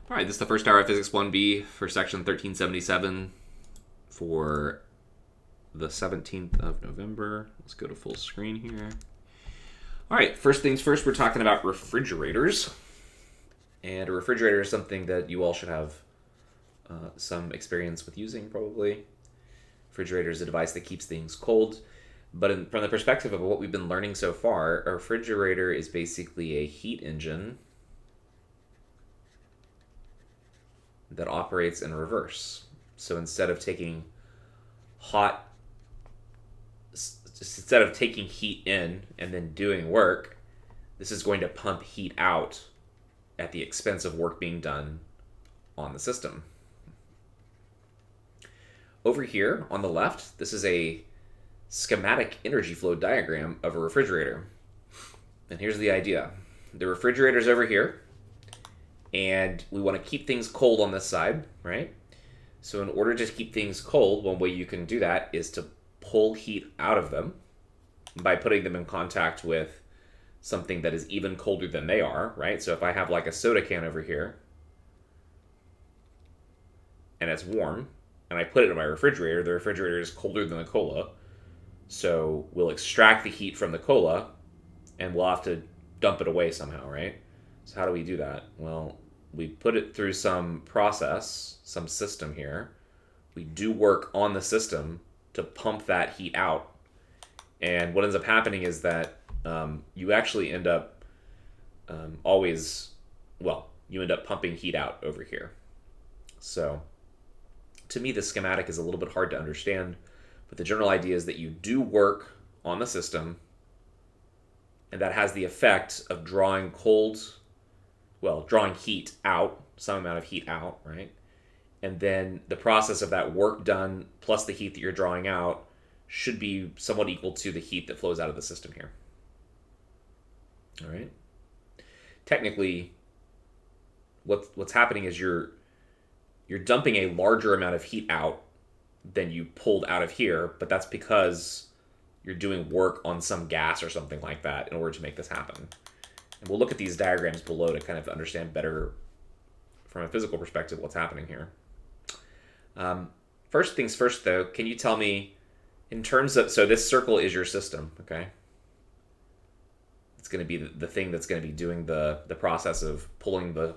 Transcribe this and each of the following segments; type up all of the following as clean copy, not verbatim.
All right, this is the first hour of Physics 1b for section 1377 for the 17th of November. Let's go to full screen here. All right, first things first, we're talking about refrigerators. And a refrigerator is something that you all should have some experience with using, probably. Refrigerator is a device that keeps things cold. But from the perspective of what we've been learning so far, a refrigerator is basically a heat engine that operates in reverse. So instead of taking heat in and then doing work, this is going to pump heat out at the expense of work being done on the system. Over here on the left, this is a schematic energy flow diagram of a refrigerator. And here's the idea. The refrigerator's over here, and we want to keep things cold on this side, right? So in order to keep things cold, one way you can do that is to pull heat out of them by putting them in contact with something that is even colder than they are, right? So if I have like a soda can over here, and it's warm, and I put it in my refrigerator, the refrigerator is colder than the cola, so we'll extract the heat from the cola, and we'll have to dump it away somehow, right? So how do we do that? Well, we put it through some process, some system here. We do work on the system to pump that heat out. And what ends up happening is that you actually end up you end up pumping heat out over here. So to me, the schematic is a little bit hard to understand, but the general idea is that you do work on the system, and that has the effect of drawing heat out, some amount of heat out, right? And then the process of that work done plus the heat that you're drawing out should be somewhat equal to the heat that flows out of the system here. All right. Technically, what's happening is you're dumping a larger amount of heat out than you pulled out of here, but that's because you're doing work on some gas or something like that in order to make this happen. And we'll look at these diagrams below to kind of understand better from a physical perspective what's happening here. First things first, though, can you tell me in terms of, so this circle is your system, okay? It's going to be the thing that's going to be doing the process of pulling the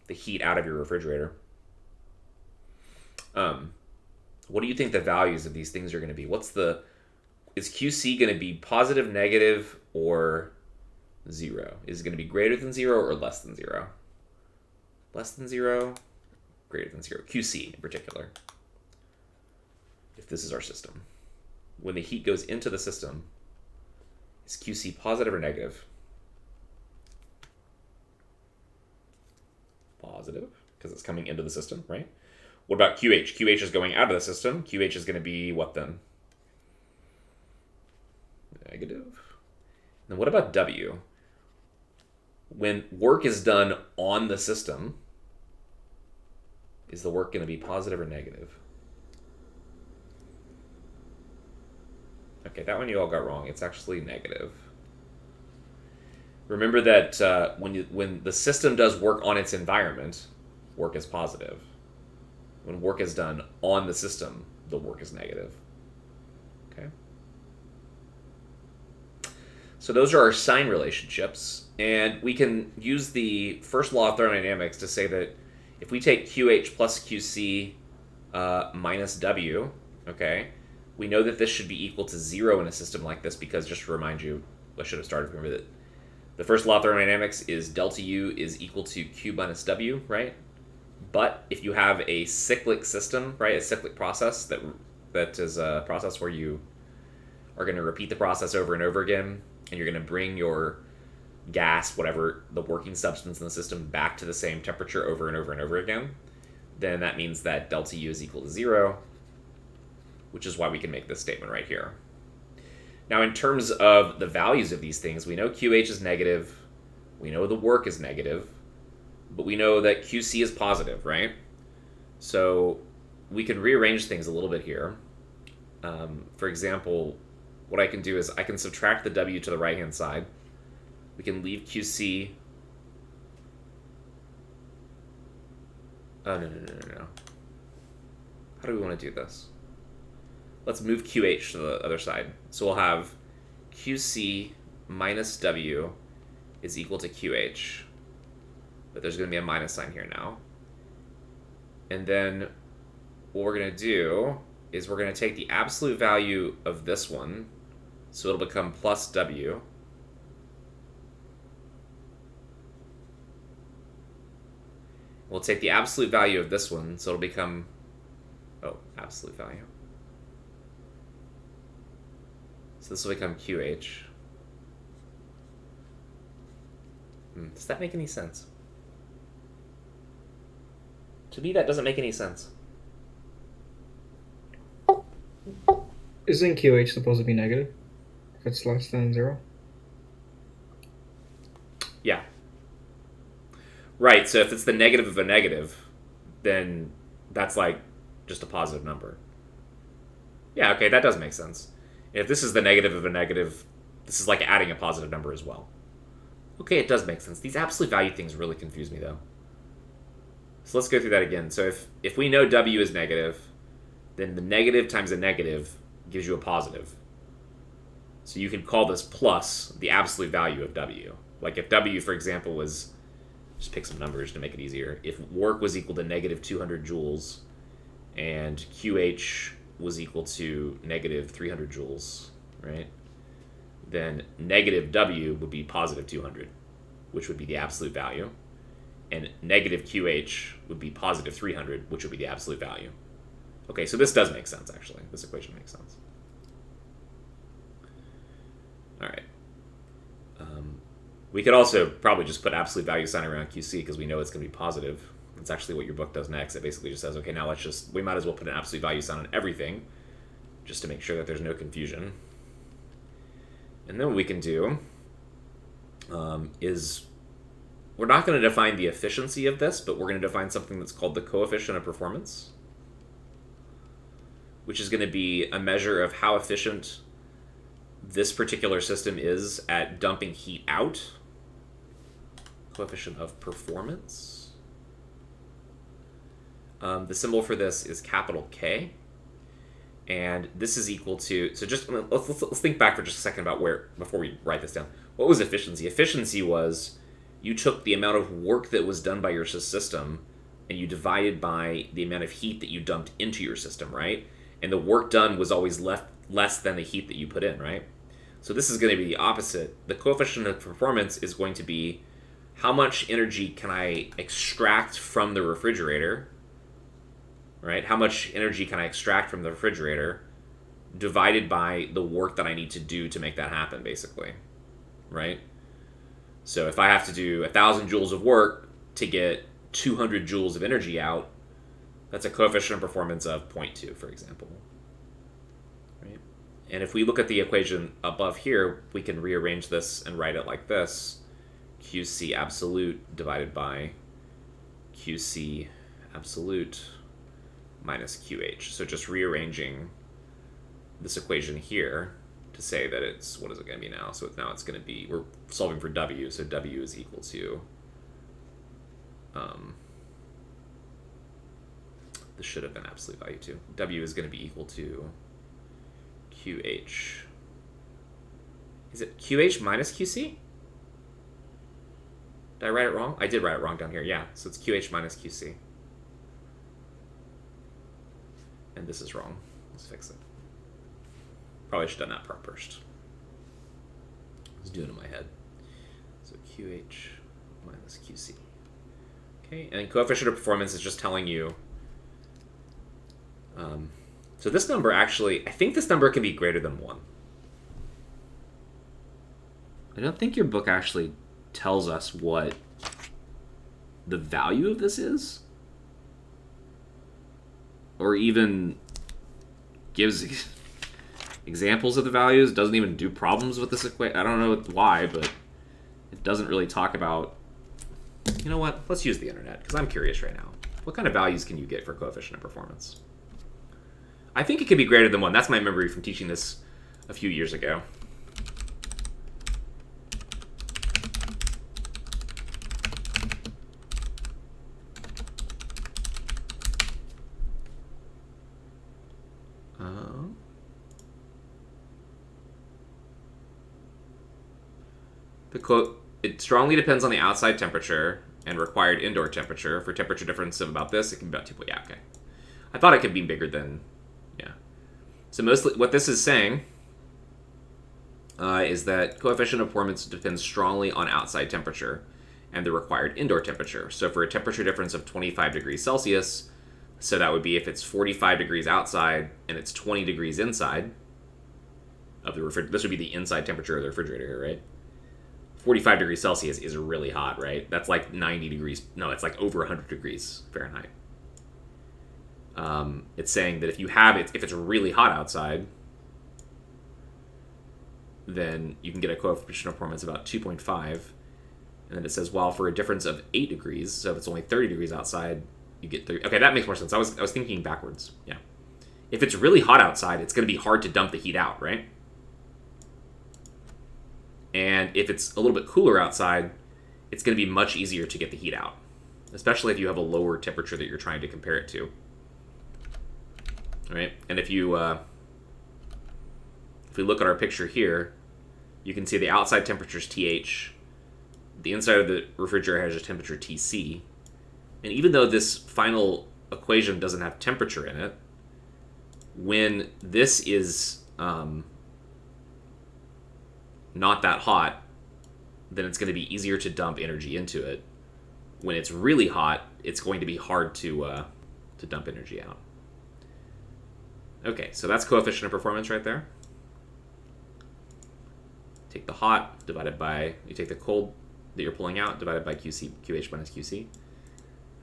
heat out of your refrigerator. What do you think the values of these things are going to be? Is QC going to be positive, negative, or 0? Is it going to be greater than 0 or less than 0? Less than 0, greater than 0. QC in particular. If this is our system. When the heat goes into the system, is QC positive or negative? Positive, because it's coming into the system, right? What about QH? QH is going out of the system. QH is going to be what then? Negative. Then what about W? When work is done on the system, is the work going to be positive or negative? Okay, that one you all got wrong. It's actually negative. Remember that when the system does work on its environment, work is positive. When work is done on the system, the work is negative. Okay? So those are our sign relationships, and we can use the first law of thermodynamics to say that if we take QH plus QC minus W, okay, we know that this should be equal to 0 in a system like this because, just to remind you, I should have started, remember that the first law of thermodynamics is delta U is equal to Q minus W, right? But if you have a cyclic system, right, a cyclic process that is a process where you are going to repeat the process over and over again, and you're going to bring your gas, whatever the working substance in the system, back to the same temperature over and over and over again, then that means that delta U is equal to 0, which is why we can make this statement right here. Now, in terms of the values of these things, we know QH is negative, we know the work is negative, but we know that QC is positive, right? So we can rearrange things a little bit here. For example, what I can do is I can subtract the W to the right-hand side. We can leave QC Oh, no. How do we want to do this? Let's move QH to the other side. So we'll have QC minus W is equal to QH. But there's going to be a minus sign here now. And then what we're going to do is we're going to take the absolute value of this one. So it'll become plus W. We'll take the absolute value of this one. So it'll become, absolute value. So this will become QH. Does that make any sense? To me, that doesn't make any sense. Isn't QH supposed to be negative if it's less than 0? Yeah. Right, so if it's the negative of a negative, then that's like just a positive number. Yeah, okay, that does make sense. If this is the negative of a negative, this is like adding a positive number as well. Okay, it does make sense. These absolute value things really confuse me, though. So let's go through that again. So if we know W is negative, then the negative times a negative gives you a positive. So you can call this plus the absolute value of W. Like if W, for example, was, just pick some numbers to make it easier. If work was equal to negative 200 joules and QH was equal to negative 300 joules, right? Then negative W would be positive 200, which would be the absolute value. And negative QH would be positive 300, which would be the absolute value. Okay, so this does make sense, actually. This equation makes sense. All right. We could also probably just put absolute value sign around QC because we know it's going to be positive. That's actually what your book does next. It basically just says, okay, now we might as well put an absolute value sign on everything just to make sure that there's no confusion. And then what we can do is we're not going to define the efficiency of this, but we're going to define something that's called the coefficient of performance, which is going to be a measure of how efficient this particular system is at dumping heat out. Coefficient of performance. The symbol for this is capital K. And this is equal to, so just let's think back for just a second about before we write this down. What was efficiency? Efficiency was you took the amount of work that was done by your system and you divided by the amount of heat that you dumped into your system, right? And the work done was always less than the heat that you put in, right? So this is going to be the opposite. The coefficient of performance is going to be how much energy can I extract from the refrigerator, right? How much energy can I extract from the refrigerator divided by the work that I need to do to make that happen, basically, right? So if I have to do 1,000 joules of work to get 200 joules of energy out, that's a coefficient of performance of 0.2, for example. Right? And if we look at the equation above here, we can rearrange this and write it like this. QC absolute divided by QC absolute minus QH. So just rearranging this equation here to say that it's, what is it going to be now? So now it's going to be, we're solving for W, so W is equal to, this should have been absolute value too. W is going to be equal to QH. Is it QH minus QC? Did I write it wrong? I did write it wrong down here, yeah. So it's QH minus QC. And this is wrong. Let's fix it. Probably should have done that part first. I was doing it in my head. So QH minus QC. Okay, and coefficient of performance is just telling you. So this number actually, I think this number can be greater than 1. I don't think your book actually tells us what the value of this is, or even gives examples of the values. Doesn't even do problems with this equation. I don't know why, but it doesn't really talk about. You know what? Let's use the internet because I'm curious right now. What kind of values can you get for coefficient of performance? I think it could be greater than 1. That's my memory from teaching this a few years ago. The quote, it strongly depends on the outside temperature and required indoor temperature. For temperature difference of about this, it can be about 2. Yeah, okay. I thought it could be bigger than, yeah. So mostly what this is saying is that coefficient of performance depends strongly on outside temperature and the required indoor temperature. So for a temperature difference of 25 degrees Celsius, so that would be if it's 45 degrees outside and it's 20 degrees inside of the refrigerator. This would be the inside temperature of the refrigerator here, right? 45 degrees Celsius is really hot, right? That's like 90 degrees. No, it's like over 100 degrees Fahrenheit. It's saying that if you have it, if it's really hot outside, then you can get a coefficient of performance about 2.5. And then it says, while for a difference of 8 degrees, so if it's only 30 degrees outside, you get 30. Okay, that makes more sense. I was thinking backwards. Yeah. If it's really hot outside, it's going to be hard to dump the heat out, right? And if it's a little bit cooler outside, it's going to be much easier to get the heat out, especially if you have a lower temperature that you're trying to compare it to. All right, and if we look at our picture here, you can see the outside temperature is TH, the inside of the refrigerator has a temperature TC, and even though this final equation doesn't have temperature in it, when this is not that hot, then it's going to be easier to dump energy into it. When it's really hot, it's going to be hard to dump energy out. Okay, so that's coefficient of performance right there. Take the hot divided by, you take the cold that you're pulling out divided by QH minus QC.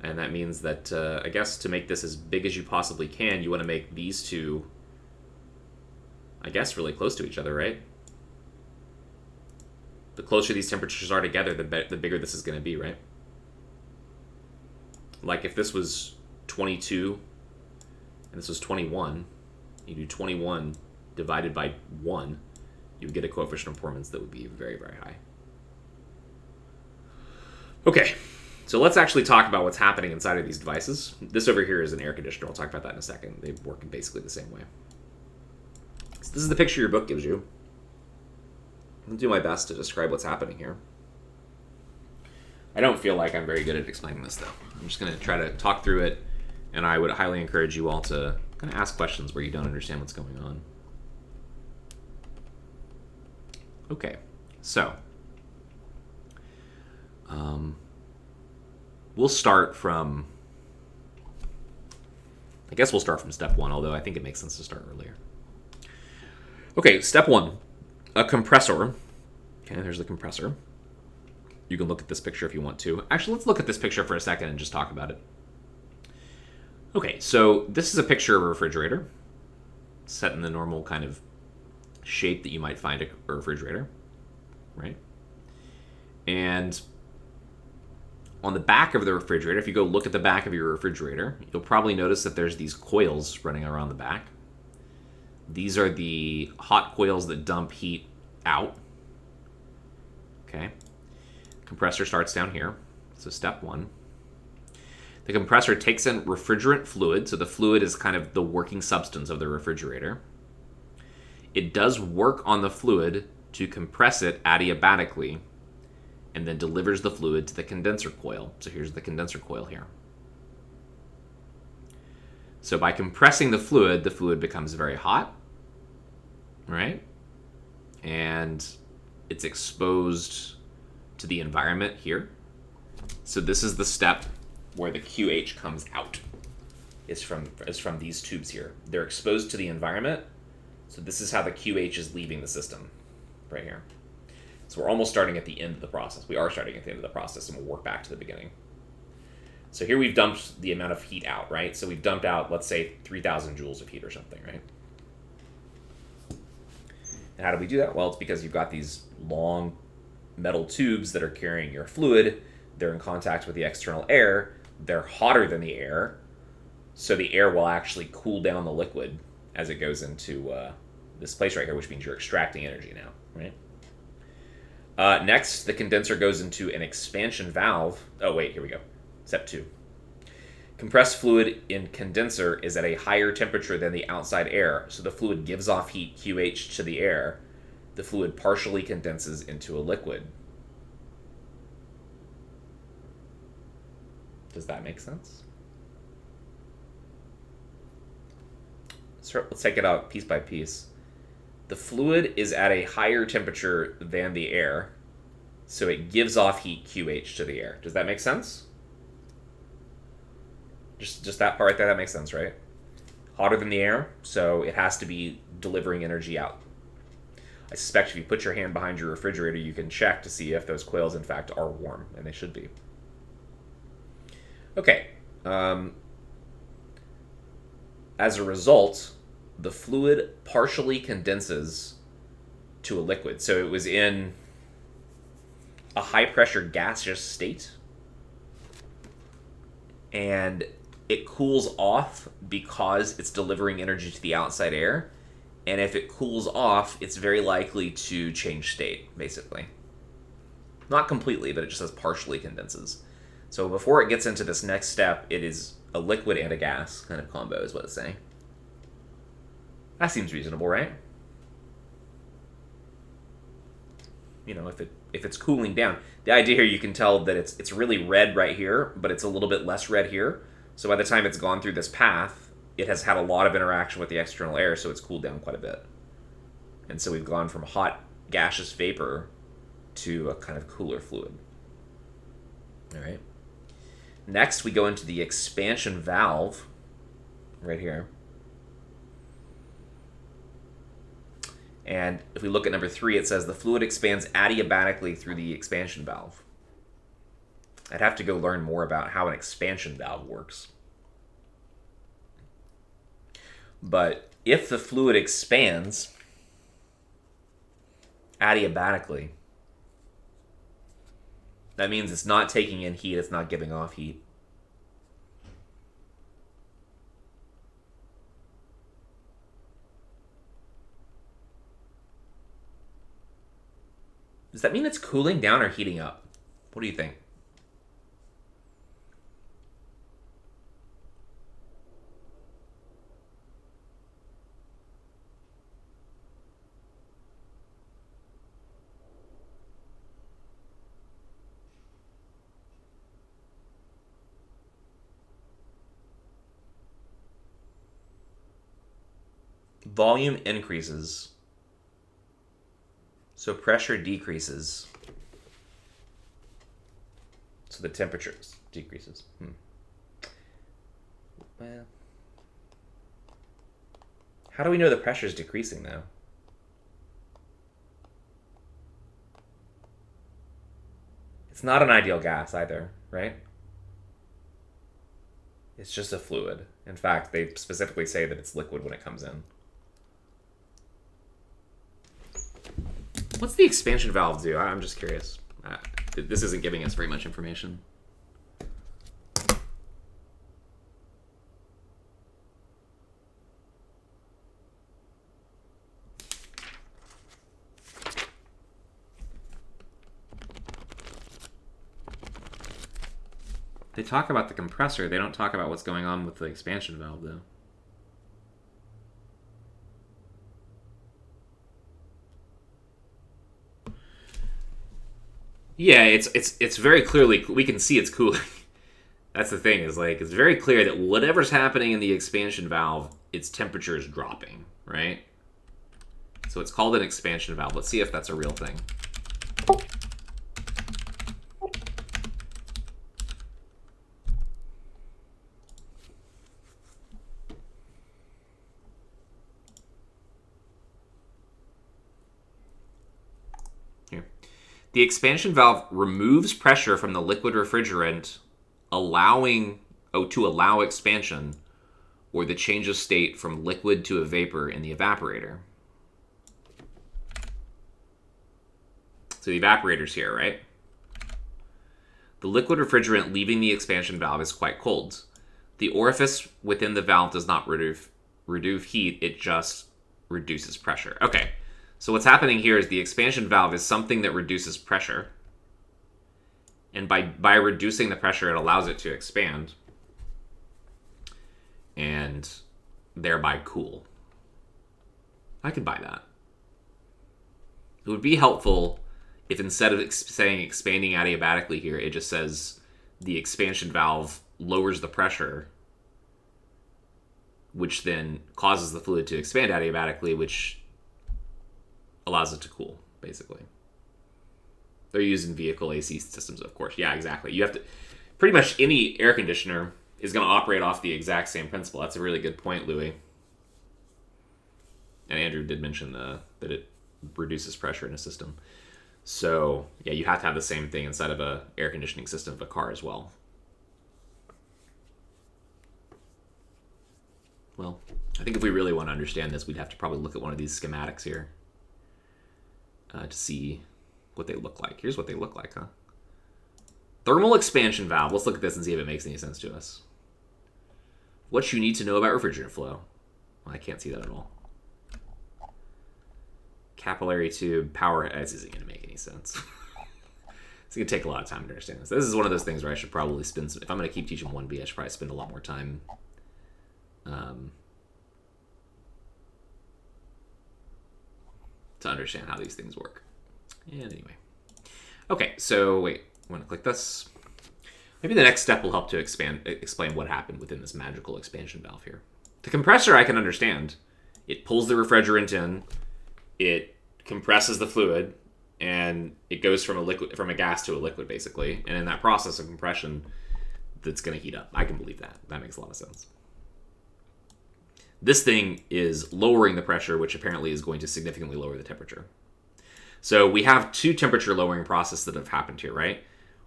And that means that, I guess to make this as big as you possibly can, you want to make these two, I guess, really close to each other, right? The closer these temperatures are together, the bigger this is going to be, right? Like if this was 22 and this was 21, you do 21 divided by 1, you would get a coefficient of performance that would be very, very high. Okay, so let's actually talk about what's happening inside of these devices. This over here is an air conditioner. I'll talk about that in a second. They work in basically the same way. So this is the picture your book gives you. I'll do my best to describe what's happening here. I don't feel like I'm very good at explaining this, though. I'm just going to try to talk through it, and I would highly encourage you all to kind of ask questions where you don't understand what's going on. Okay, so we'll start from, I guess we'll start from step 1, although I think it makes sense to start earlier. Okay, step 1, a compressor. Okay, there's the compressor. You can look at this picture if you want to. Actually, let's look at this picture for a second and just talk about it. Okay, so this is a picture of a refrigerator set in the normal kind of shape that you might find a refrigerator, right? And on the back of the refrigerator, if you go look at the back of your refrigerator, you'll probably notice that there's these coils running around the back. These are the hot coils that dump heat out. Okay. Compressor starts down here. So step 1. The compressor takes in refrigerant fluid, so the fluid is kind of the working substance of the refrigerator. It does work on the fluid to compress it adiabatically, and then delivers the fluid to the condenser coil. So here's the condenser coil here. So by compressing the fluid becomes very hot, right? And it's exposed to the environment here. So this is the step where the QH comes out. Is from these tubes here. They're exposed to the environment. So this is how the QH is leaving the system, right here. So we're almost starting at the end of the process. We are starting at the end of the process, and we'll work back to the beginning. So here we've dumped the amount of heat out, right? So we've dumped out, let's say, 3,000 joules of heat or something, right? And how do we do that? Well, it's because you've got these long metal tubes that are carrying your fluid. They're in contact with the external air. They're hotter than the air. So the air will actually cool down the liquid as it goes into this place right here, which means you're extracting energy now, right? Next, the condenser goes into an expansion valve. Oh, wait, here we go. Step 2. Compressed fluid in condenser is at a higher temperature than the outside air, so the fluid gives off heat, QH, to the air. The fluid partially condenses into a liquid. Does that make sense? So let's take it out piece by piece. The fluid is at a higher temperature than the air, so it gives off heat QH to the air. Does that make sense? Just that part there, that makes sense, right? Hotter than the air, so it has to be delivering energy out. I suspect if you put your hand behind your refrigerator, you can check to see if those coils, in fact, are warm, and they should be. Okay. As a result, the fluid partially condenses to a liquid. So it was in a high-pressure gaseous state, and it cools off because it's delivering energy to the outside air. And if it cools off, it's very likely to change state, basically. Not completely, but it just says partially condenses. So before it gets into this next step, it is a liquid and a gas kind of combo is what it's saying. That seems reasonable, right? You know, if it's cooling down. The idea here, you can tell that it's really red right here, but it's a little bit less red here. So by the time it's gone through this path, it has had a lot of interaction with the external air, so it's cooled down quite a bit. And so we've gone from hot gaseous vapor to a kind of cooler fluid. All right. Next, we go into the expansion valve right here. And if we look at number 3, it says the fluid expands adiabatically through the expansion valve. I'd have to go learn more about how an expansion valve works. But if the fluid expands adiabatically, that means it's not taking in heat, it's not giving off heat. Does that mean it's cooling down or heating up? What do you think? Volume increases, so pressure decreases, so the temperature decreases. Well, how do we know the pressure is decreasing now? It's not an ideal gas either, right? It's just a fluid. In fact, they specifically say that it's liquid when it comes in. What's the expansion valve do? I'm just curious. This isn't giving us very much information. They talk about the compressor. They don't talk about what's going on with the expansion valve, though. Yeah, it's very clearly, we can see it's cooling. That's the thing, is like, it's very clear that whatever's happening in the expansion valve, its temperature is dropping, right? So it's called an expansion valve. Let's see if that's a real thing. The expansion valve removes pressure from the liquid refrigerant, to allow expansion, or the change of state from liquid to a vapor in the evaporator. So the evaporator's here, right? The liquid refrigerant leaving the expansion valve is quite cold. The orifice within the valve does not reduce heat, it just reduces pressure. Okay. So what's happening here is the expansion valve is something that reduces pressure. And by reducing the pressure, it allows it to expand. And thereby cool. I could buy that. It would be helpful if instead of saying expanding adiabatically here, it just says the expansion valve lowers the pressure, which then causes the fluid to expand adiabatically, which allows it to cool, basically. They're used in vehicle AC systems, of course. Yeah, exactly. You have to... Pretty much any air conditioner is going to operate off the exact same principle. That's a really good point, Louis. And Andrew did mention that it reduces pressure in a system. So, yeah, you have to have the same thing inside of a air conditioning system of a car as well. Well, I think if we really want to understand this, we'd have to probably look at one of these schematics here to see what they look like. Here's what they look like, huh? Thermal expansion valve. Let's look at this and see if it makes any sense to us. What you need to know about refrigerant flow. Well, I can't see that at all. Capillary tube, power. This isn't going to make any sense. It's going to take a lot of time to understand this. This is one of those things where I should probably spend some... If I'm going to keep teaching 1B, I should probably spend a lot more time to understand how these things work. And anyway. Okay, so wait. I'm going to click this. Maybe the next step will help to explain what happened within this magical expansion valve here. The compressor I can understand. It pulls the refrigerant in, it compresses the fluid, and it goes from a gas to a liquid, basically. And in that process of compression, that's going to heat up. I can believe that. That makes a lot of sense. This thing is lowering the pressure, which apparently is going to significantly lower the temperature. So we have two temperature lowering processes that have happened here, right?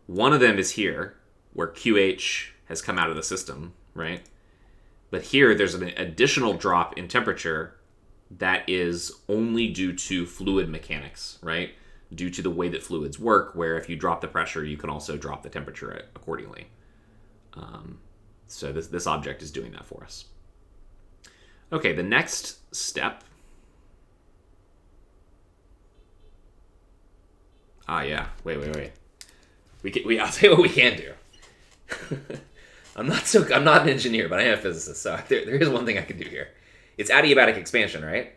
One of them is here, where QH has come out of the system, right? But here, there's an additional drop in temperature that is only due to fluid mechanics, right? Due to the way that fluids work, where if you drop the pressure, you can also drop the temperature accordingly. So this object is doing that for us. Okay, the next step. Ah, yeah. Wait. I'll tell you what we can do. I'm not an engineer, but I am a physicist, so there is one thing I can do here. It's adiabatic expansion, right?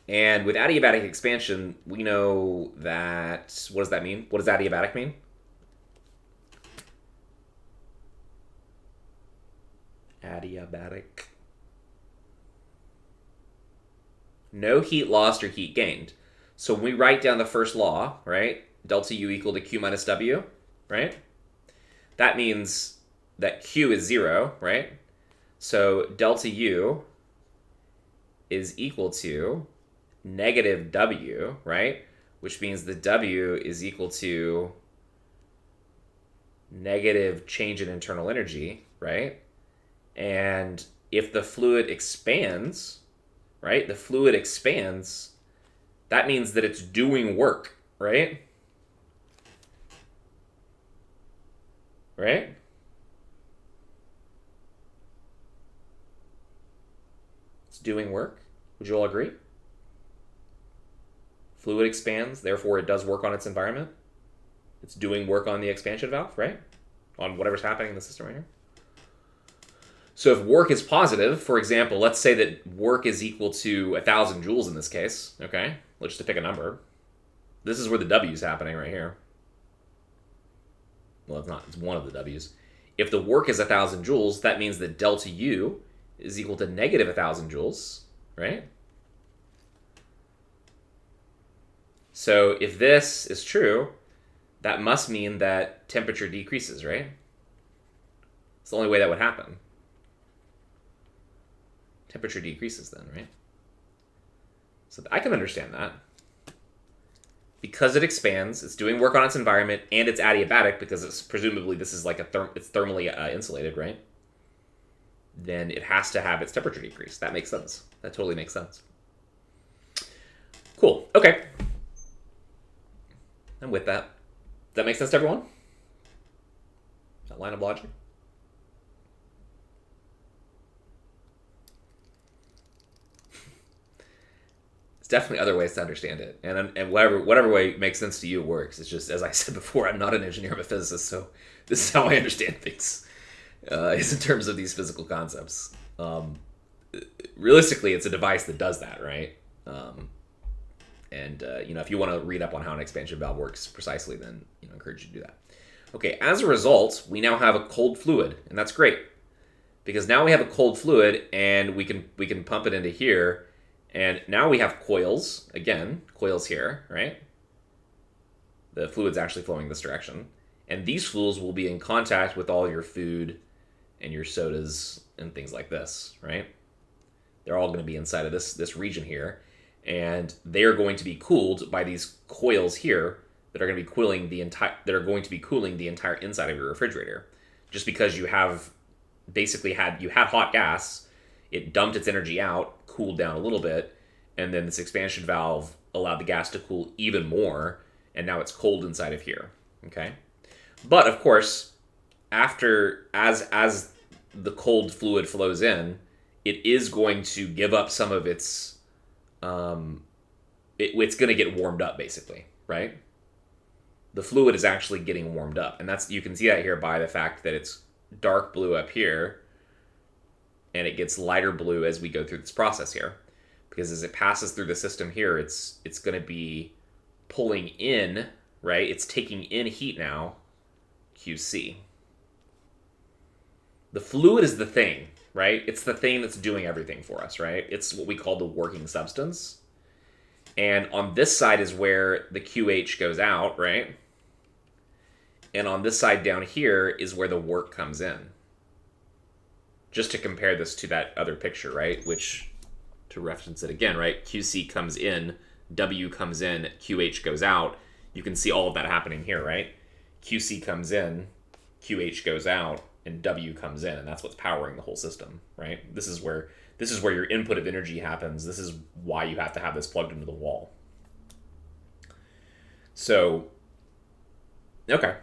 And with adiabatic expansion, we know that... What does that mean? What does adiabatic mean? Adiabatic. No heat lost or heat gained. So when we write down the first law, right? Delta U equal to Q minus W, right? That means that Q is 0, right? So delta U is equal to negative W, right? Which means the W is equal to negative change in internal energy, right? And if the fluid expands, right? The fluid expands, that means that it's doing work, right? Right? It's doing work. Would you all agree? Fluid expands, therefore it does work on its environment. It's doing work on the expansion valve, right? On whatever's happening in the system right here. So if work is positive, for example, let's say that work is equal to 1,000 joules in this case, okay? Let's just pick a number. This is where the W is happening right here. Well, it's not. It's one of the W's. If the work is 1,000 joules, that means that delta U is equal to negative 1,000 joules, right? So if this is true, that must mean that temperature decreases, right? It's the only way that would happen. Temperature decreases then, right? So I can understand that. Because it expands, it's doing work on its environment, and it's adiabatic because it's presumably this is like it's thermally insulated, right? Then it has to have its temperature decrease. That makes sense. That totally makes sense. Cool. Okay. And with that, does that make sense to everyone? That line of logic? Definitely other ways to understand it, and whatever way makes sense to you works. It's just, as I said before, I'm not an engineer, I'm a physicist, so this is how I understand things. Is in terms of these physical concepts. Realistically, it's a device that does that, right? If you want to read up on how an expansion valve works precisely, then I encourage you to do that. Okay, as a result, we now have a cold fluid, and that's great because now we have a cold fluid and we can pump it into here, and now we have coils again, coils here, right? The fluid's actually flowing this direction, and these fluids will be in contact with all your food and your sodas and things like this, right? They're all going to be inside of this region here, and they are going to be cooled by these coils here that are going to be cooling the entire inside of your refrigerator. Just because you have basically had hot gas, it dumped its energy out, cooled down a little bit, and then this expansion valve allowed the gas to cool even more, and now it's cold inside of here. Okay, but of course, as the cold fluid flows in, it is going to give up some of its it's going to get warmed up basically, right? The fluid is actually getting warmed up, and you can see that here by the fact that it's dark blue up here and it gets lighter blue as we go through this process here, because as it passes through the system here, it's going to be pulling in, right? It's taking in heat now, QC. The fluid is the thing, right? It's the thing that's doing everything for us, right? It's what we call the working substance. And on this side is where the QH goes out, right? And on this side down here is where the work comes in. Just to compare this to that other picture, right? Which, to reference it again, right? QC comes in, W comes in, QH goes out. You can see all of that happening here, right? QC comes in, QH goes out, and W comes in, and that's what's powering the whole system, right? This is where your input of energy happens. This is why you have to have this plugged into the wall. So, okay.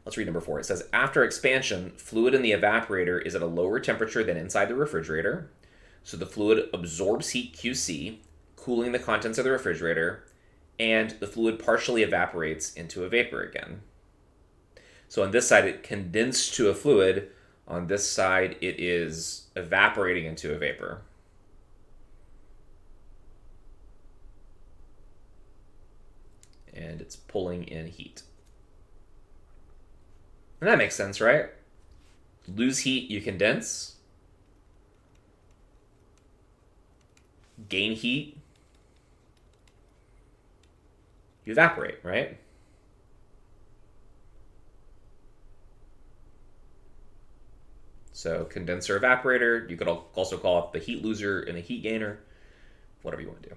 Let's read number 4. It says, after expansion, fluid in the evaporator is at a lower temperature than inside the refrigerator. So the fluid absorbs heat QC, cooling the contents of the refrigerator, and the fluid partially evaporates into a vapor again. So on this side, it condensed to a fluid. On this side, it is evaporating into a vapor. And it's pulling in heat. And that makes sense, right? Lose heat, you condense. Gain heat, you evaporate, right? So condenser, evaporator, you could also call it the heat loser and the heat gainer, whatever you want to do.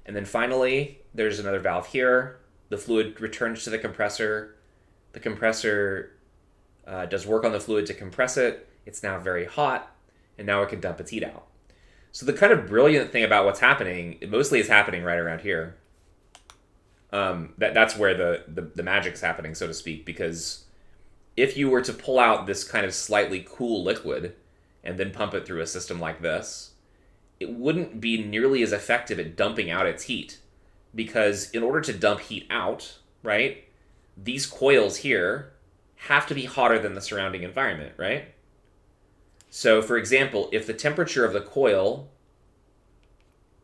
And then finally, there's another valve here. The fluid returns to the compressor. The compressor does work on the fluid to compress it. It's now very hot, and now it can dump its heat out. So the kind of brilliant thing about what's happening, it mostly is happening right around here. That's where the magic's happening, so to speak, because if you were to pull out this kind of slightly cool liquid and then pump it through a system like this, it wouldn't be nearly as effective at dumping out its heat, because in order to dump heat out, right, these coils here have to be hotter than the surrounding environment, right? So, for example, if the temperature of the coil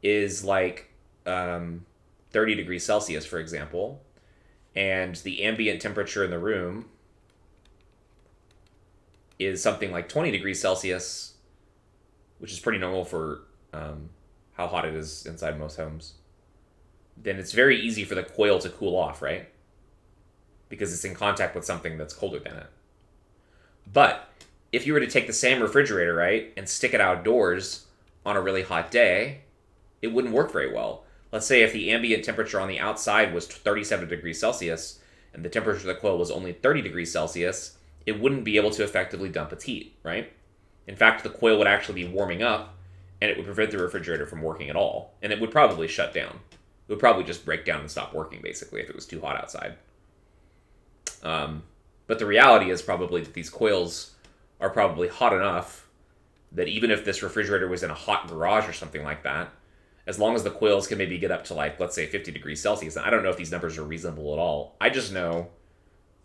is like 30 degrees Celsius, for example, and the ambient temperature in the room is something like 20 degrees Celsius, which is pretty normal for how hot it is inside most homes, then it's very easy for the coil to cool off, right? Because it's in contact with something that's colder than it. But if you were to take the same refrigerator, right, and stick it outdoors on a really hot day, it wouldn't work very well. Let's say if the ambient temperature on the outside was 37 degrees Celsius and the temperature of the coil was only 30 degrees Celsius, it wouldn't be able to effectively dump its heat, right? In fact, the coil would actually be warming up, and it would prevent the refrigerator from working at all, and it would probably shut down. It would probably just break down and stop working, basically, if it was too hot outside. But the reality is probably that these coils are probably hot enough that even if this refrigerator was in a hot garage or something like that, as long as the coils can maybe get up to, like, let's say 50 degrees Celsius, and I don't know if these numbers are reasonable at all. I just know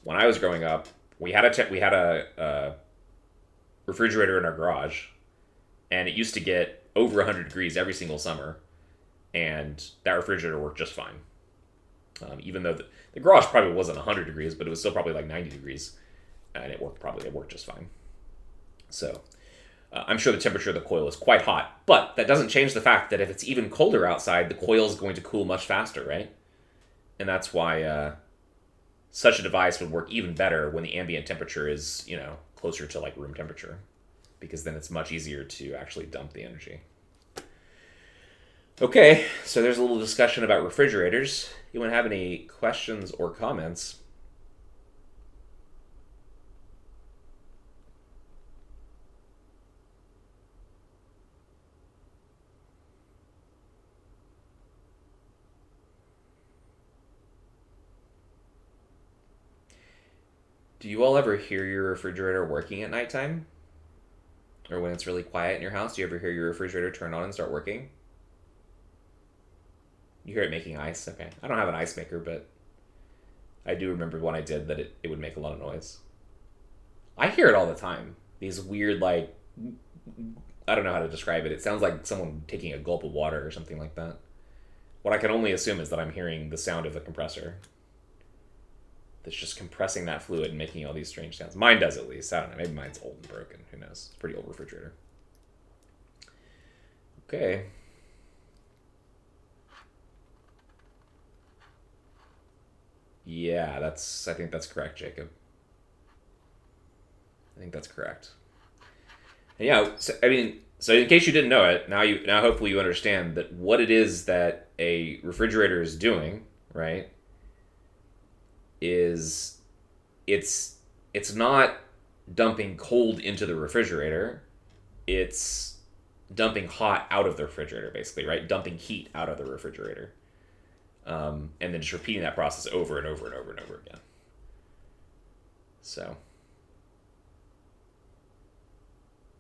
when I was growing up, we had a refrigerator in our garage, and it used to get over 100 degrees every single summer, and that refrigerator worked just fine. Even though the garage probably wasn't 100 degrees, but it was still probably like 90 degrees, and it worked just fine. So I'm sure the temperature of the coil is quite hot, but that doesn't change the fact that if it's even colder outside, the coil is going to cool much faster, right? And that's why such a device would work even better when the ambient temperature is, closer to like room temperature, because then it's much easier to actually dump the energy. Okay, so there's a little discussion about refrigerators. You want to have any questions or comments? Do you all ever hear your refrigerator working at nighttime? Or when it's really quiet in your house, do you ever hear your refrigerator turn on and start working? You hear it making ice? Okay. I don't have an ice maker, but I do remember when I did that it would make a lot of noise. I hear it all the time. These weird, like, I don't know how to describe it. It sounds like someone taking a gulp of water or something like that. What I can only assume is that I'm hearing the sound of the compressor that's just compressing that fluid and making all these strange sounds. Mine does, at least. I don't know. Maybe mine's old and broken. Who knows? It's a pretty old refrigerator. Okay. Yeah, I think that's correct, Jacob. I think that's correct. And yeah, so in case you didn't know it, now hopefully you understand that what it is that a refrigerator is doing, right? Is it's not dumping cold into the refrigerator. It's dumping hot out of the refrigerator, basically, right? Dumping heat out of the refrigerator. And then just repeating that process over and over and over and over again. So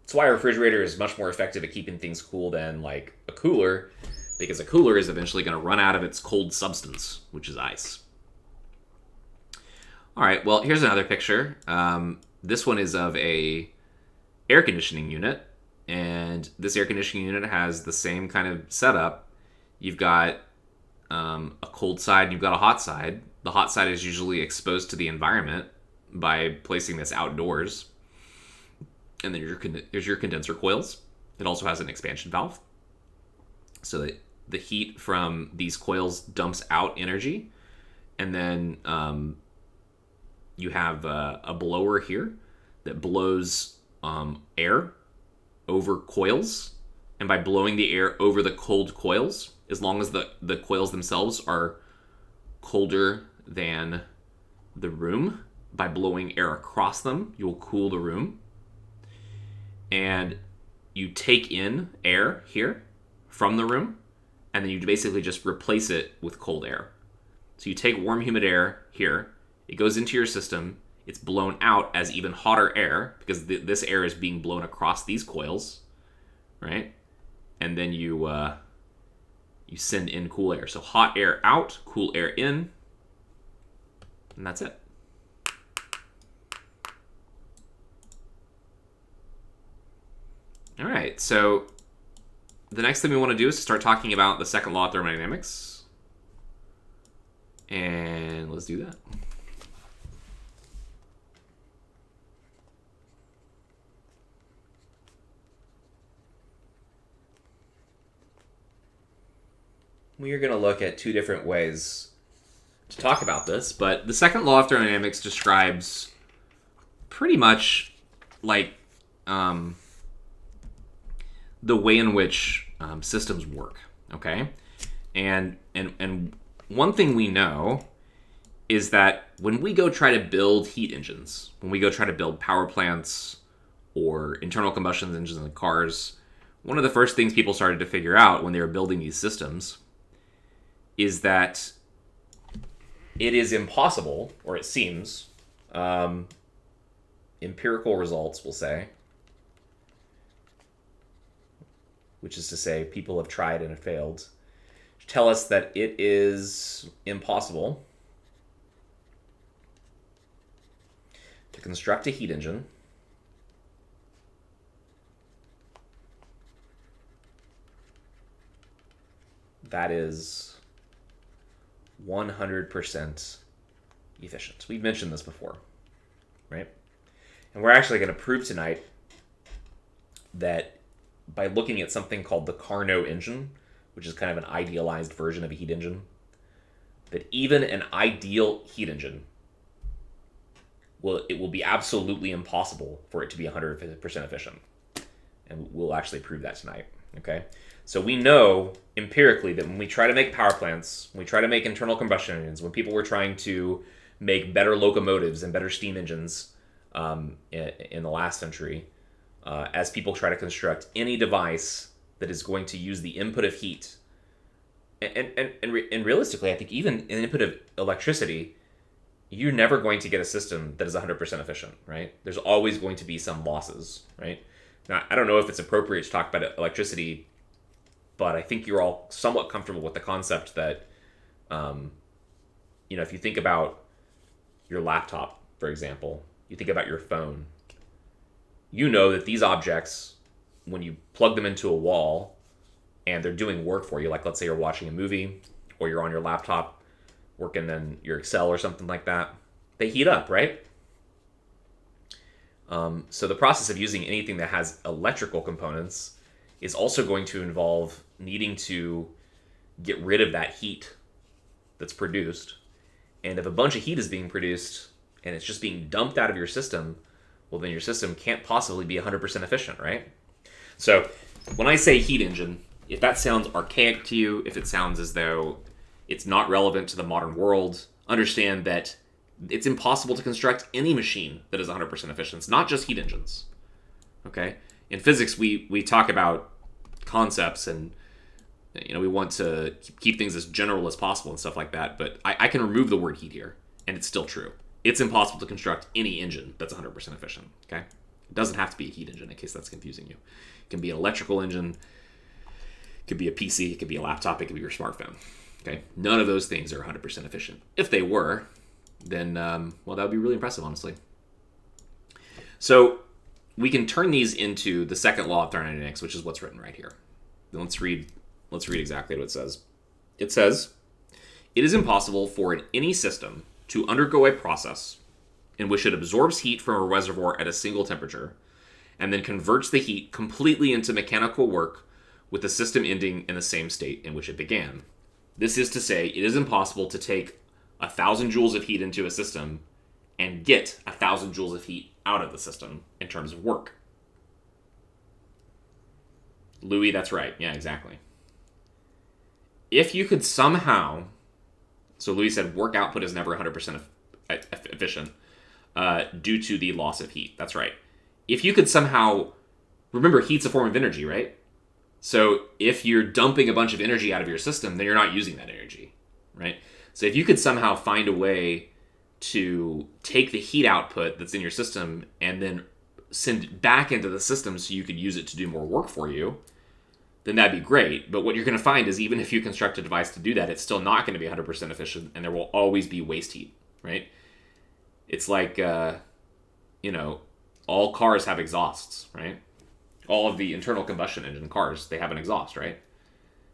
that's why a refrigerator is much more effective at keeping things cool than like a cooler, because a cooler is eventually going to run out of its cold substance, which is ice. All right, well, here's another picture. This one is of a air conditioning unit, and this air conditioning unit has the same kind of setup. You've got a cold side, and you've got a hot side. The hot side is usually exposed to the environment by placing this outdoors. And then there's your condenser coils. It also has an expansion valve, so that the heat from these coils dumps out energy, and then you have a blower here that blows air over coils, and by blowing the air over the cold coils, as long as the coils themselves are colder than the room, by blowing air across them, you will cool the room. And you take in air here from the room, and then you basically just replace it with cold air. So you take warm, humid air here, it goes into your system, it's blown out as even hotter air, because this air is being blown across these coils, right? And then you send in cool air. So hot air out, cool air in, and that's it. All right, so the next thing we want to do is start talking about the second law of thermodynamics. And let's do that. We are going to look at two different ways to talk about this, but the second law of thermodynamics describes pretty much like the way in which systems work. Okay, and one thing we know is that when we go try to build heat engines, when we go try to build power plants or internal combustion engines in cars, one of the first things people started to figure out when they were building these systems is that it is impossible, or it seems, empirical results will say, which is to say people have tried and have failed, tell us that it is impossible to construct a heat engine that is 100% efficient. We've mentioned this before, right? And we're actually going to prove tonight that by looking at something called the Carnot engine, which is kind of an idealized version of a heat engine, that even an ideal heat engine will be absolutely impossible for it to be 100% efficient. And we'll actually prove that tonight, okay? So we know empirically that when we try to make power plants, when we try to make internal combustion engines, when people were trying to make better locomotives and better steam engines in the last century, as people try to construct any device that is going to use the input of heat, and realistically, I think even an input of electricity, you're never going to get a system that is 100% efficient, right? There's always going to be some losses, right? Now, I don't know if it's appropriate to talk about electricity, but I think you're all somewhat comfortable with the concept that, if you think about your laptop, for example, you think about your phone, you know that these objects, when you plug them into a wall and they're doing work for you, like let's say you're watching a movie or you're on your laptop working in your Excel or something like that, they heat up, right? So the process of using anything that has electrical components is also going to involve needing to get rid of that heat that's produced. And if a bunch of heat is being produced and it's just being dumped out of your system, well, then your system can't possibly be 100% efficient, right? So when I say heat engine, if that sounds archaic to you, if it sounds as though it's not relevant to the modern world, understand that it's impossible to construct any machine that is 100% efficient. It's not just heat engines, okay? In physics, we talk about concepts and we want to keep things as general as possible and stuff like that, but I can remove the word heat here, and it's still true. It's impossible to construct any engine that's 100% efficient, okay? It doesn't have to be a heat engine in case that's confusing you. It can be an electrical engine, it could be a PC, it could be a laptop, it could be your smartphone, okay? None of those things are 100% efficient. If they were, then, that would be really impressive, honestly. So we can turn these into the second law of thermodynamics, which is what's written right here. Then let's read exactly what it says. It says, it is impossible for any system to undergo a process in which it absorbs heat from a reservoir at a single temperature and then converts the heat completely into mechanical work with the system ending in the same state in which it began. This is to say, it is impossible to take 1,000 joules of heat into a system and get 1,000 joules of heat out of the system in terms of work. Louis, that's right. Yeah, exactly. If you could somehow... So Louis said work output is never 100% efficient due to the loss of heat. That's right. If you could somehow... Remember, heat's a form of energy, right? So if you're dumping a bunch of energy out of your system, then you're not using that energy, right? So if you could somehow find a way to take the heat output that's in your system and then send it back into the system so you could use it to do more work for you, then that'd be great. But what you're going to find is even if you construct a device to do that, it's still not going to be 100% efficient, and there will always be waste heat, right? It's like, all cars have exhausts, right? All of the internal combustion engine cars, they have an exhaust, right?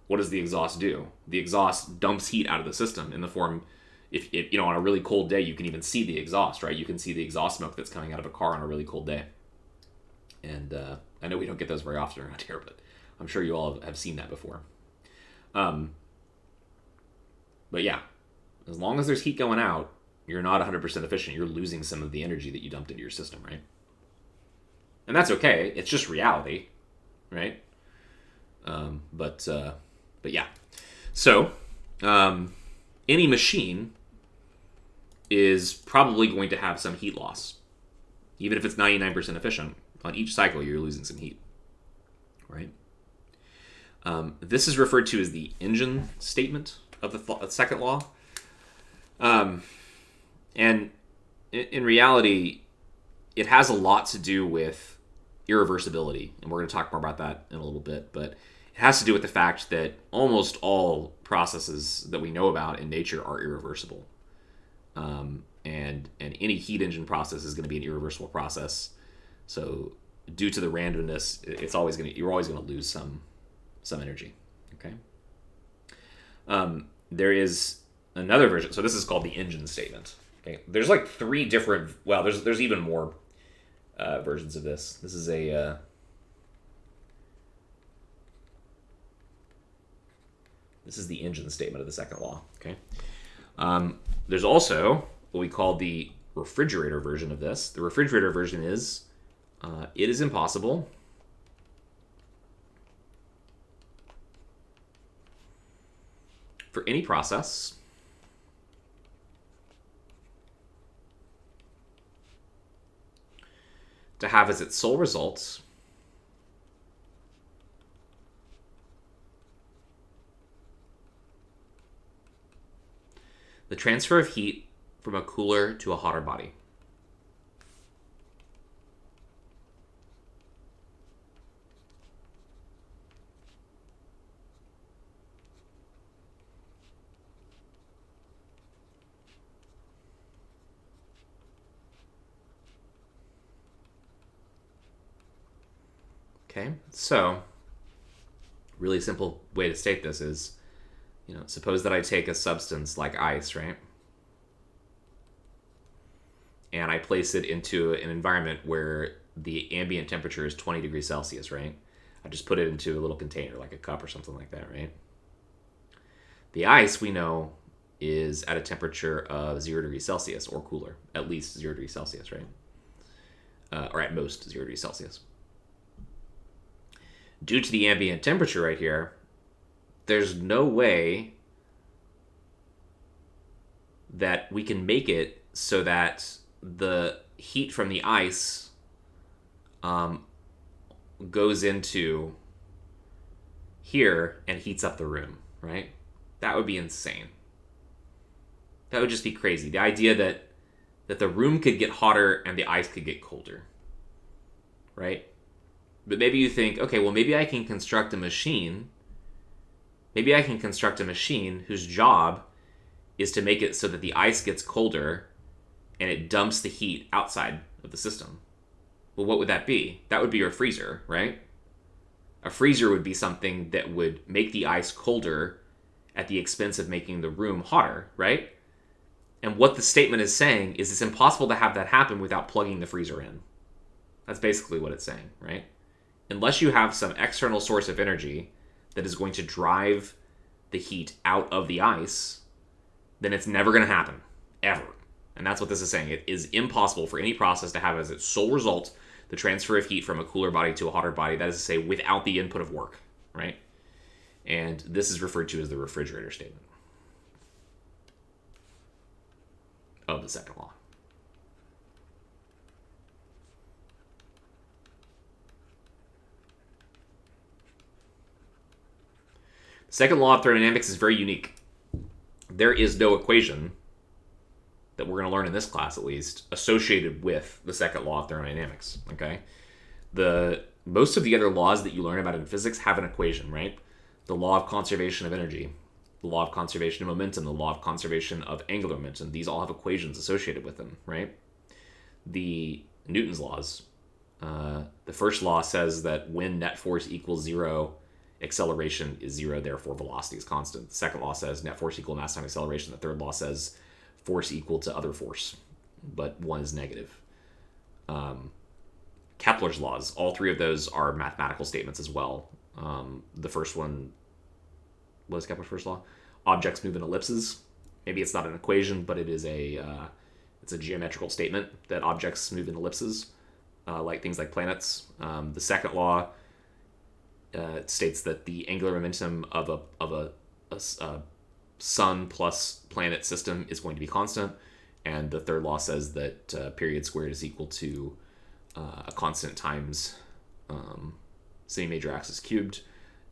What does the exhaust do? The exhaust dumps heat out of the system in the form, if on a really cold day, you can even see the exhaust, right? You can see the exhaust smoke that's coming out of a car on a really cold day. And I know we don't get those very often around here, but I'm sure you all have seen that before. But yeah, as long as there's heat going out, you're not 100% efficient. You're losing some of the energy that you dumped into your system, right? And that's okay. It's just reality, right? But yeah. So, any machine is probably going to have some heat loss. Even if it's 99% efficient, on each cycle you're losing some heat, right? This is referred to as the engine statement of the second law. And in reality, it has a lot to do with irreversibility, and we're going to talk more about that in a little bit, but it has to do with the fact that almost all processes that we know about in nature are irreversible. And any heat engine process is going to be an irreversible process. So due to the randomness, you're always going to lose some energy. Okay. There is another version. So this is called the engine statement. Okay, there's like 3 different. Well, there's even more versions of this. This is a. This is the engine statement of the second law. Okay. There's also what we call the refrigerator version of this. The refrigerator version is it is impossible for any process to have as its sole result the transfer of heat from a cooler to a hotter body. Okay, so really simple way to state this is, suppose that I take a substance like ice, right? And I place it into an environment where the ambient temperature is 20 degrees Celsius, right? I just put it into a little container, like a cup or something like that, right? The ice, we know, is at a temperature of 0 degrees Celsius or cooler, at least 0 degrees Celsius, right? Or at most 0 degrees Celsius. Due to the ambient temperature right here, there's no way that we can make it so that the heat from the ice goes into here and heats up the room, right? That would be insane. That would just be crazy. The idea that the room could get hotter and the ice could get colder, right? But maybe you think, okay, well, maybe I can construct a machine. Maybe I can construct a machine whose job is to make it so that the ice gets colder and it dumps the heat outside of the system. Well, what would that be? That would be your freezer, right? A freezer would be something that would make the ice colder at the expense of making the room hotter, right? And what the statement is saying is it's impossible to have that happen without plugging the freezer in. That's basically what it's saying, right? Unless you have some external source of energy that is going to drive the heat out of the ice, then it's never going to happen, ever. And that's what this is saying. It is impossible for any process to have as its sole result the transfer of heat from a cooler body to a hotter body, that is to say, without the input of work, right? And this is referred to as the refrigerator statement of the second law. The second law of thermodynamics is very unique. There is no equation that we're going to learn in this class, at least, associated with the second law of thermodynamics, okay? Most of the other laws that you learn about in physics have an equation, right? The law of conservation of energy, the law of conservation of momentum, the law of conservation of angular momentum, these all have equations associated with them, right? The Newton's laws, the first law says that when net force equals 0, acceleration is 0, therefore velocity is constant. The second law says net force equal mass times acceleration. The third law says force equal to other force, but one is negative. Kepler's laws, all 3 of those are mathematical statements as well. The first one, what is Kepler's first law? Objects move in ellipses. Maybe it's not an equation, but it is it's a geometrical statement that objects move in ellipses, like things like planets. The second law states that the angular momentum of a sun plus planet system is going to be constant, and the third law says that period squared is equal to a constant times semi-major axis cubed.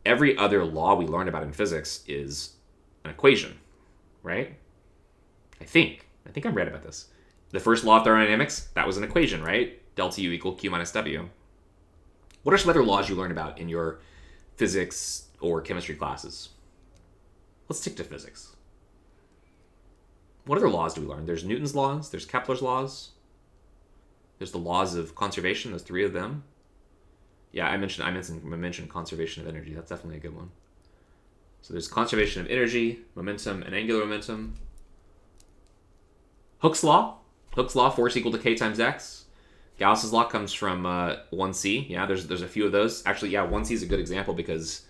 Every other law we learn about in physics is an equation, right? I think I'm right about this. The first law of thermodynamics, that was an equation, right? Delta U equal Q minus W. What are some other laws you learn about in your physics or chemistry classes? Let's stick to physics. What other laws do we learn? There's Newton's laws, there's Kepler's laws, there's the laws of conservation, there's 3 of them. Yeah, I mentioned conservation of energy. That's definitely a good one. So there's conservation of energy, momentum, and angular momentum. Hooke's law. Hooke's law, force equal to k times x. Gauss's law comes from 1c. Yeah, there's a few of those. Actually, yeah, 1c is a good example because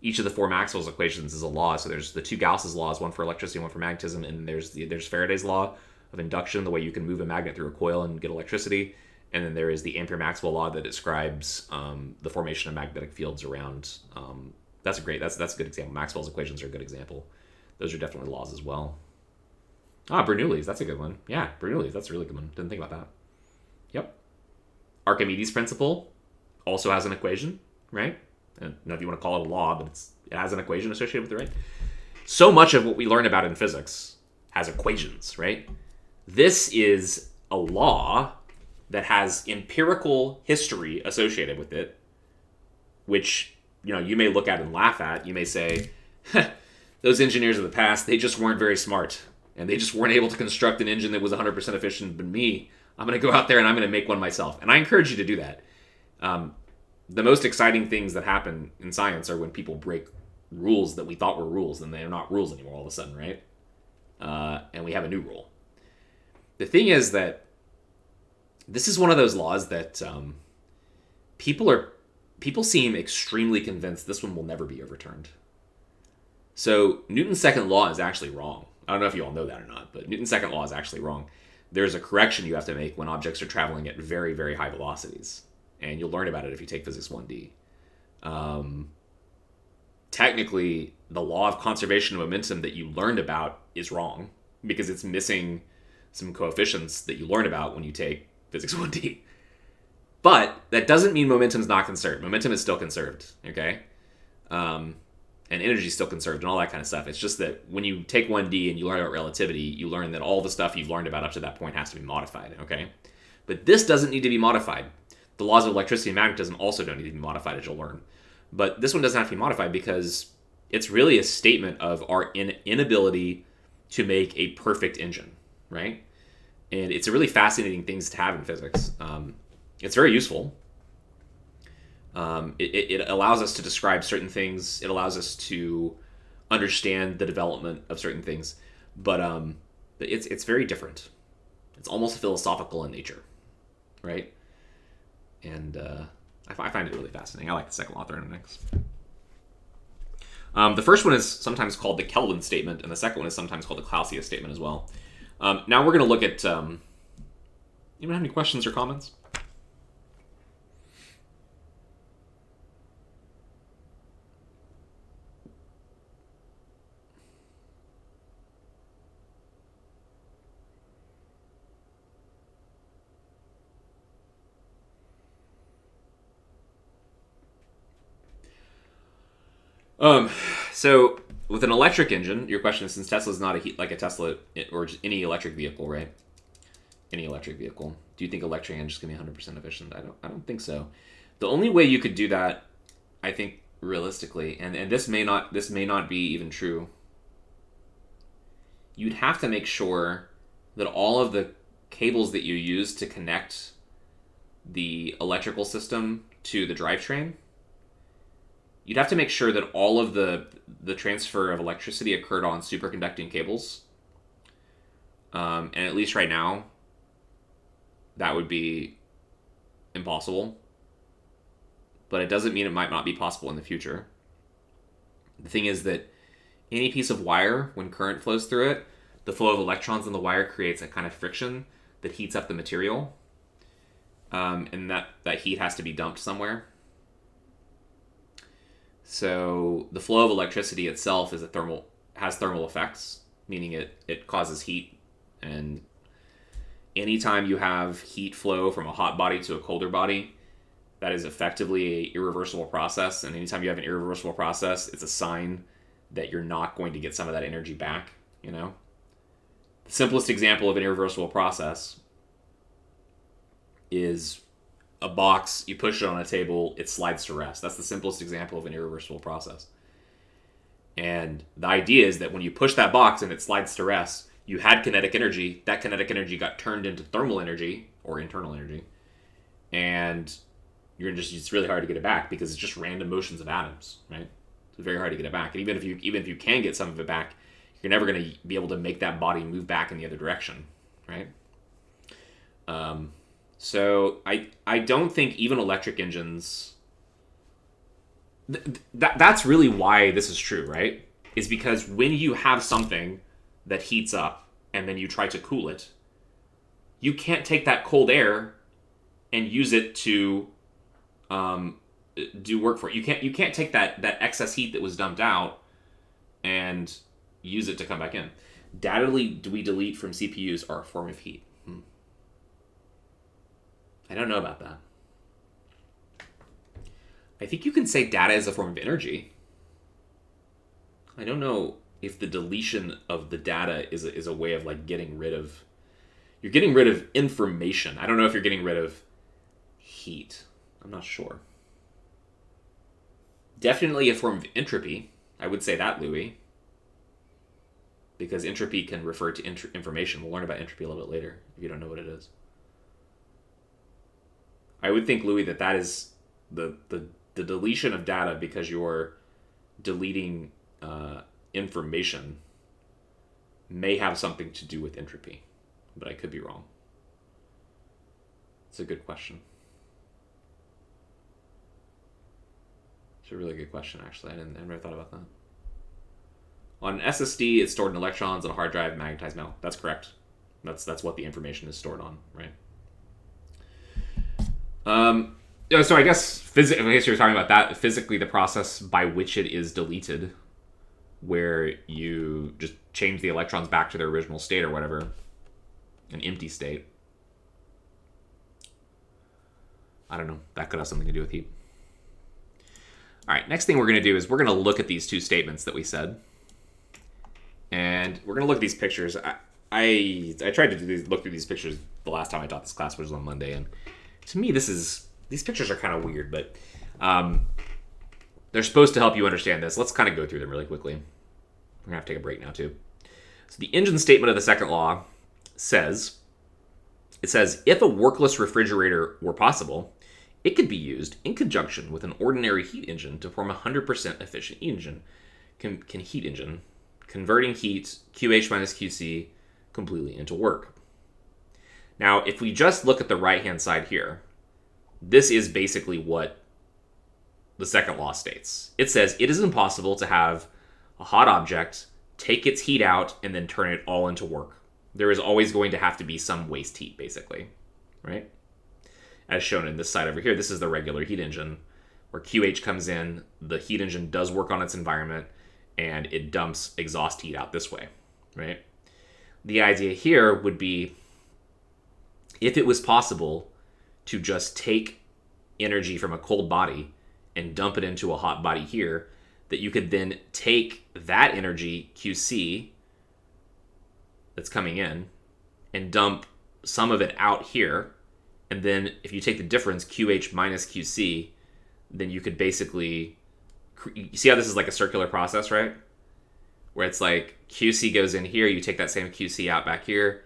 each of the four Maxwell's equations is a law. So there's the two Gauss's laws, one for electricity, one for magnetism, and there's Faraday's law of induction, the way you can move a magnet through a coil and get electricity. And then there is the Ampere-Maxwell law that describes the formation of magnetic fields around. That's a good example. Maxwell's equations are a good example. Those are definitely laws as well. Bernoulli's, that's a good one. Yeah, Bernoulli's, that's a really good one. Didn't think about that. Yep. Archimedes' principle also has an equation, right? I don't know if you want to call it a law, but it has an equation associated with it, right? So much of what we learn about in physics has equations, right? This is a law that has empirical history associated with it, which, you may look at and laugh at. You may say, those engineers of the past, they just weren't very smart, and they just weren't able to construct an engine that was 100% efficient. But me, I'm going to go out there and I'm going to make one myself. And I encourage you to do that. The most exciting things that happen in science are when people break rules that we thought were rules, and they're not rules anymore all of a sudden, right? And we have a new rule. The thing is that this is one of those laws that people seem extremely convinced this one will never be overturned. So Newton's second law is actually wrong. I don't know if you all know that or not, but Newton's second law is actually wrong. There's a correction you have to make when objects are traveling at very, very high velocities. And you'll learn about it if you take Physics 1D. Technically, the law of conservation of momentum that you learned about is wrong because it's missing some coefficients that you learn about when you take Physics 1D. But that doesn't mean momentum's not conserved. Momentum is still conserved, okay? And energy is still conserved and all that kind of stuff. It's just that when you take 1D and you learn about relativity, you learn that all the stuff you've learned about up to that point has to be modified, okay? But this doesn't need to be modified. The laws of electricity and magnetism also don't need to be modified, as you'll learn. But this one doesn't have to be modified because it's really a statement of our inability to make a perfect engine, right? And it's a really fascinating thing to have in physics. It's very useful. It allows us to describe certain things. It allows us to understand the development of certain things. But it's very different. It's almost philosophical in nature, right? And I find it really fascinating. I like the second law of thermodynamics. The first one is sometimes called the Kelvin statement, and the second one is sometimes called the Clausius statement as well. Now we're going to look at... anyone have any questions or comments? So with an electric engine, your question is, since Tesla's not like a Tesla or just any electric vehicle, right? Any electric vehicle. Do you think electric engines can be 100% efficient? I don't think so. The only way you could do that, I think, realistically, and this may not be even true. You'd have to make sure that all of the cables that you use to connect the electrical system to the drivetrain, you'd have to make sure that all of the transfer of electricity occurred on superconducting cables. And at least right now, that would be impossible. But it doesn't mean it might not be possible in the future. The thing is that any piece of wire, when current flows through it, the flow of electrons in the wire creates a kind of friction that heats up the material. And that heat has to be dumped somewhere. So the flow of electricity itself has thermal effects, meaning it causes heat. And anytime you have heat flow from a hot body to a colder body, that is effectively an irreversible process. And anytime you have an irreversible process, it's a sign that you're not going to get some of that energy back, The simplest example of an irreversible process is a box, you push it on a table, it slides to rest. That's the simplest example of an irreversible process. And the idea is that when you push that box and it slides to rest, you had kinetic energy. That kinetic energy got turned into thermal energy or internal energy. And it's really hard to get it back because it's just random motions of atoms, right? It's very hard to get it back. And even if you can get some of it back, you're never going to be able to make that body move back in the other direction, right? So I don't think even electric engines. That's really why this is true, right? Is because when you have something that heats up and then you try to cool it, you can't take that cold air and use it to do work for it. You can't take that excess heat that was dumped out and use it to come back in. Data we delete from CPUs are a form of heat. I don't know about that. I think you can say data is a form of energy. I don't know if the deletion of the data is a way of like getting rid of. You're getting rid of information. I don't know if you're getting rid of heat. I'm not sure. Definitely a form of entropy. I would say that, Louis. Because entropy can refer to information. We'll learn about entropy a little bit later if you don't know what it is. I would think, Louis, that is the deletion of data because you're deleting information may have something to do with entropy. But I could be wrong. It's a good question. It's a really good question, actually. I never thought about that. On an SSD, it's stored in electrons. On a hard drive, magnetized metal. That's correct. That's what the information is stored on, right? So I guess physically, you're talking about that. Physically, the process by which it is deleted, where you just change the electrons back to their original state or whatever, an empty state. I don't know. That could have something to do with heat. All right, next thing we're going to do is we're going to look at these two statements that we said. And we're going to look at these pictures. I tried to look through these pictures the last time I taught this class, which was on Monday. And to me, these pictures are kind of weird, but they're supposed to help you understand this. Let's kind of go through them really quickly. We're going to have to take a break now, too. So the engine statement of the second law says, if a workless refrigerator were possible, it could be used in conjunction with an ordinary heat engine to form a 100% efficient engine, heat engine, converting heat, QH minus QC, completely into work. Now, if we just look at the right-hand side here, this is basically what the second law states. It says it is impossible to have a hot object, take its heat out, and then turn it all into work. There is always going to have to be some waste heat, basically, right? As shown in this side over here, this is the regular heat engine, where QH comes in, the heat engine does work on its environment, and it dumps exhaust heat out this way, right? The idea here would be, if it was possible to just take energy from a cold body and dump it into a hot body here, that you could then take that energy, QC, that's coming in, and dump some of it out here, and then if you take the difference, QH minus QC, then you could basically, you see how this is like a circular process, right? Where it's like QC goes in here, you take that same QC out back here,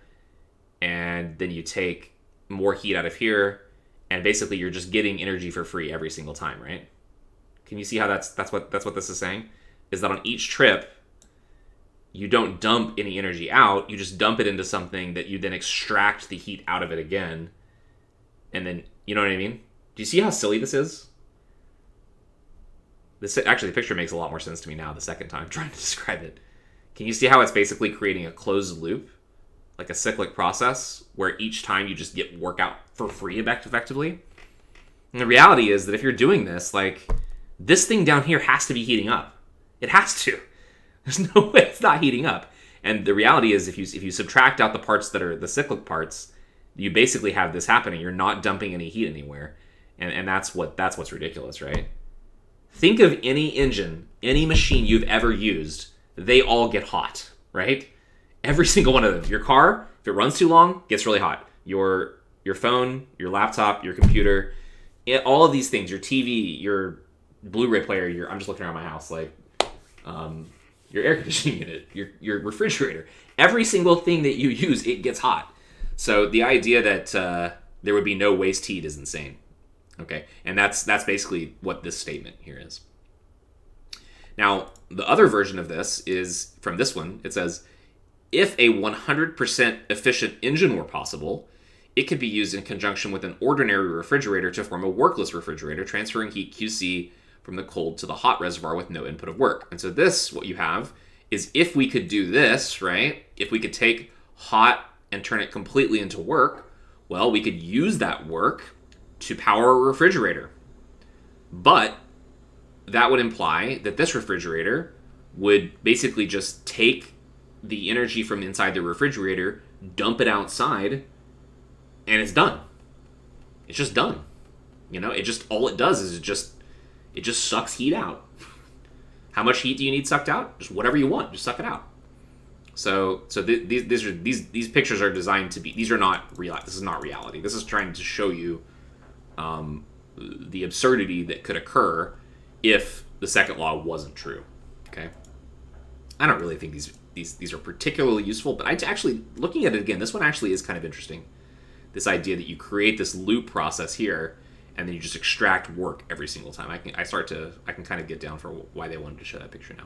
and then you take more heat out of here, and basically you're just getting energy for free every single time, right? Can you see how that's what this is saying? Is that on each trip, you don't dump any energy out, you just dump it into something that you then extract the heat out of it again, and then, you know what I mean? Do you see how silly this is? Actually, the picture makes a lot more sense to me now the second time trying to describe it. Can you see how it's basically creating a closed loop? Like a cyclic process where each time you just get work out for free effectively? And the reality is that if you're doing this, like, this thing down here has to be heating up. It has to. There's no way it's not heating up. And the reality is if you subtract out the parts that are the cyclic parts, you basically have this happening. You're not dumping any heat anywhere. And that's what's ridiculous, right? Think of any engine, any machine you've ever used, they all get hot, right? Every single one of them. Your car, if it runs too long, gets really hot. Your phone, your laptop, your computer, all of these things, your TV, your Blu-ray player, I'm just looking around my house, like your air conditioning unit, your refrigerator. Every single thing that you use, it gets hot. So the idea that there would be no waste heat is insane. Okay, and that's basically what this statement here is. Now, the other version of this is from this one. It says, if a 100% efficient engine were possible, it could be used in conjunction with an ordinary refrigerator to form a workless refrigerator, transferring heat QC from the cold to the hot reservoir with no input of work. And so this, what you have, is if we could do this, right? If we could take hot and turn it completely into work, well, we could use that work to power a refrigerator. But that would imply that this refrigerator would basically just take the energy from inside the refrigerator, dump it outside, and it's done. It's just done. You know, it just, all it does is it just sucks heat out. How much heat do you need sucked out? Just whatever you want, just suck it out. So these pictures are designed to be, these are not real. This is not reality. This is trying to show you the absurdity that could occur if the second law wasn't true. Okay, I don't really think these are particularly useful, but I actually, looking at it again, this one actually is kind of interesting. This idea that you create this loop process here, and then you just extract work every single time. I can kind of get down for why they wanted to show that picture now.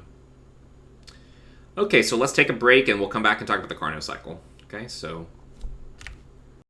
Okay, so let's take a break, and we'll come back and talk about the Carnot cycle. Okay, so